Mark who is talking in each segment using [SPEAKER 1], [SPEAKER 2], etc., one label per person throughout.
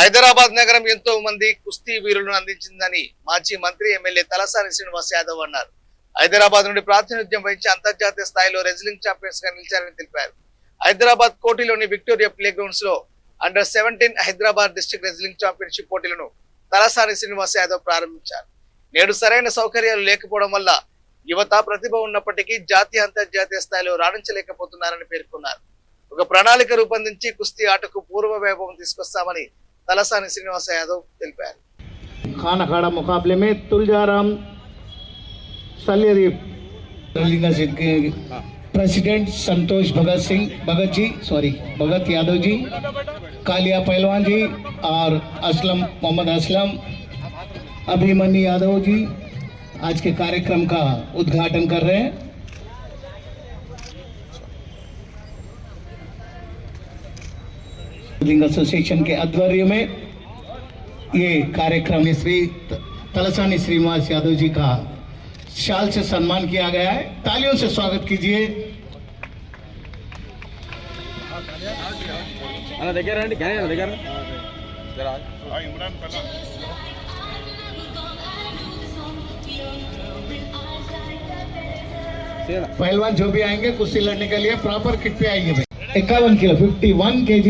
[SPEAKER 1] హైదరాబాద్ నగరం ఎంతో మంది కుస్తీ వీరులను అందించిందని మాజీ మంత్రి ఎమ్మెల్యే తలసాని శ్రీనివాస్ యాదవ్ అన్నారు. హైదరాబాద్ నుండి ప్రాతినిధ్యం వహించి అంతర్జాతీయ స్థాయిలో రెజ్లింగ్ ఛాంపియన్స్ గా నిలిచారని తెలిపారు. హైదరాబాద్ కోటిలోని విక్టోరియా ప్లే గ్రౌండ్స్ లో అండర్-17 హైదరాబాద్ డిస్ట్రిక్ట్ రెజ్లింగ్ ఛాంపియన్షిప్ పోటీలను తలసాని శ్రీనివాస్ యాదవ్ ప్రారంభించారు. నేడు సరైన సౌకర్యాలు లేకపోవడం వల్ల యువత ప్రతిభ ఉన్నప్పటికీ జాతీయ అంతర్జాతీయ స్థాయిలో రాణించలేకపోతున్నారని పేర్కొన్నారు. ఒక ప్రణాళిక రూపొందించి కుస్తీ ఆటకు పూర్వ వైభవం తీసుకొస్తామని तलसानी श्रीनिवास यादव
[SPEAKER 2] खान अखाड़ा मुकाबले में तुलजाराम सलियरी प्रेसिडेंट संतोष भगत यादव जी, कालिया पहलवान जी और मोहम्मद असलम अभिमन्यु यादव जी आज के कार्यक्रम का उद्घाटन कर रहे हैं। एसोसिएशन के आध्वर्य में ये कार्यक्रम श्री तलसानी श्रीनिवास यादव जी का शाल से सम्मान किया गया है। तालियों से स्वागत कीजिए। पहलवान जो भी आएंगे कुश्ती लड़ने के लिए प्रॉपर किट पे आएंगे। 51 किलो 51 kg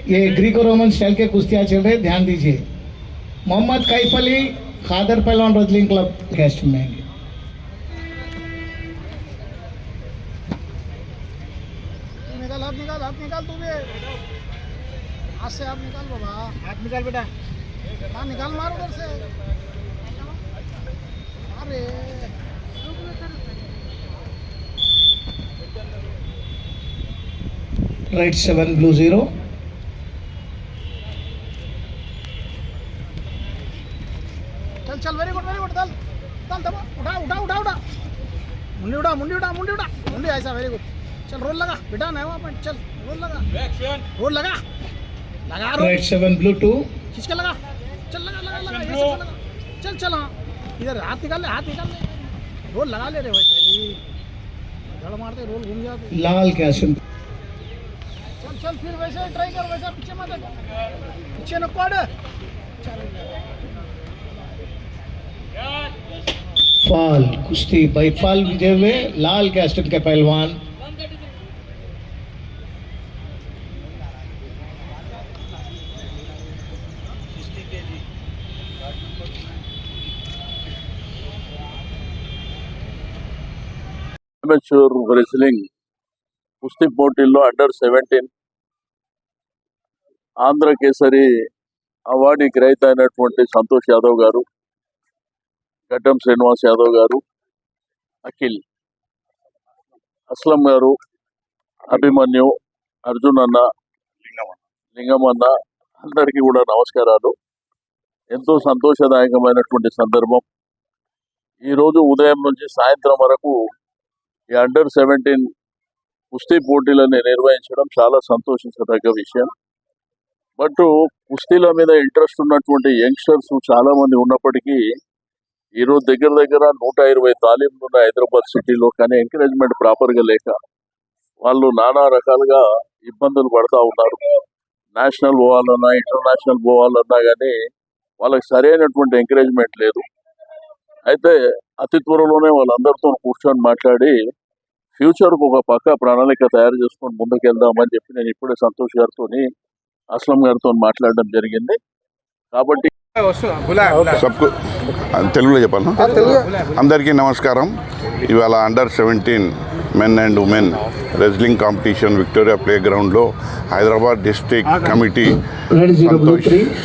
[SPEAKER 2] ये ग्रीको रोमन स्टाइल के कुश्तियाँ चल रहे, ध्यान दीजिए। मोहम्मद कैफ अली खादर पहलवान रेसलिंग क्लब गेस्ट में आएंगे।
[SPEAKER 3] हाथ निकाल तू भी, हाथ से हाथ निकाल बाबा, हाथ निकाल बेटा, हाथ निकाल मार उधर से। अरे
[SPEAKER 2] राइट 7 ब्लू 0
[SPEAKER 3] चल वेरी गुड चल चल तब उठा उठा उठा उठा मुंडी उठा मुंडी उठा मुंडी उठा मुंडी ऐसा वेरी गुड। चल रोल लगा बेटा, नहीं वहाँ पर चल रोल लगा लगा रोल
[SPEAKER 2] राइट 7 ब्लू 2
[SPEAKER 3] खींच के लगा, चल लगा लगा लगा ये लगा, चल चल हाँ इधर हाथ निकाल ले रोल लगा ले रे वैसे ही धड़ मारते रोल घूम जाते
[SPEAKER 2] लाल कैशन।
[SPEAKER 3] चल चल फिर वैसे ट्राई कर, वैसा पीछे मत पीछे न पड़।
[SPEAKER 2] फाल कुश्ती बाई फाल विजय हुए लाल कैस्टन के पहलवान
[SPEAKER 4] రెస్లింగ్ కుస్తీ పోటీల్లో అండర్-17 ఆంధ్ర కేసరి అవార్డు గ్రహీత అయినటువంటి సంతోష్ యాదవ్ గారు, గడ్డం శ్రీనివాస్ యాదవ్ గారు, అఖిల్, అస్లం గారు, అభిమన్యు, అర్జున్ అన్న, లింగమన్న అందరికీ కూడా నమస్కారాలు. ఎంతో సంతోషదాయకమైనటువంటి సందర్భం. ఈరోజు ఉదయం నుంచి సాయంత్రం వరకు ఈ అండర్-17 కుస్తీ పోటీలను నిర్వహించడం చాలా సంతోషించదగ్గ విషయం. బట్ కుస్తీల మీద ఇంట్రెస్ట్ ఉన్నటువంటి యంగ్స్టర్స్ చాలా మంది ఉన్నప్పటికీ ఈరోజు దగ్గర 120 తాలీంలు ఉన్న హైదరాబాద్ సిటీలో, కానీ ఎంకరేజ్మెంట్ ప్రాపర్గా లేక వాళ్ళు నానా రకాలుగా ఇబ్బందులు పడుతూ ఉన్నారు. నేషనల్ పోవాలన్నా ఇంటర్నేషనల్ పోవాలన్నా కానీ వాళ్ళకి సరైనటువంటి ఎంకరేజ్మెంట్ లేదు. అయితే అతి త్వరలోనే వాళ్ళందరితో కూర్చొని మాట్లాడి ఫ్యూచర్కు ఒక పక్క ప్రణాళిక తయారు చేసుకొని ముందుకెళ్దామని చెప్పి నేను ఇప్పుడే సంతోష్ గారితో అస్లం గారితో మాట్లాడడం జరిగింది. కాబట్టి
[SPEAKER 5] తెలుగులో చెప్పాను. అందరికీ నమస్కారం. ఇవాళ అండర్-17 men and women wrestling competition Victoria play గ్రౌండ్లో హైదరాబాద్ డిస్ట్రిక్ట్ కమిటీ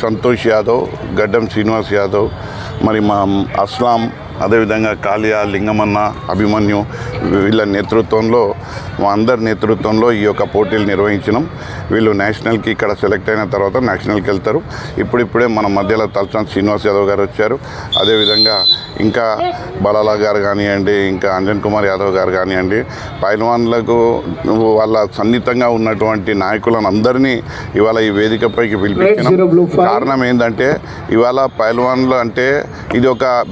[SPEAKER 5] సంతోష్ యాదవ్, గడ్డం శ్రీనివాస్ యాదవ్, మరి మా అస్లాం, అదేవిధంగా కాలియా, లింగమన్న, అభిమన్యు వీళ్ళ నేతృత్వంలో, మా అందరి నేతృత్వంలో ఈ యొక్క పోటీలు నిర్వహించినాం. వీళ్ళు నేషనల్కి ఇక్కడ సెలెక్ట్ అయిన తర్వాత నేషనల్కి వెళ్తారు. ఇప్పుడిప్పుడే మన మధ్యలో తలసాని శ్రీనివాస్ యాదవ్ గారు వచ్చారు. అదేవిధంగా ఇంకా బలాలా గారు కానివ్వండి, ఇంకా అంజన్ కుమార్ యాదవ్ గారు కానివ్వండి, పైల్వాన్లకు వాళ్ళ సన్నిహితంగా ఉన్నటువంటి నాయకులను అందరినీ ఇవాళ ఈ వేదికపైకి పిలిపించినాం. కారణం ఏంటంటే ఇవాళ పైల్వాన్లు అంటే ఇది ఒక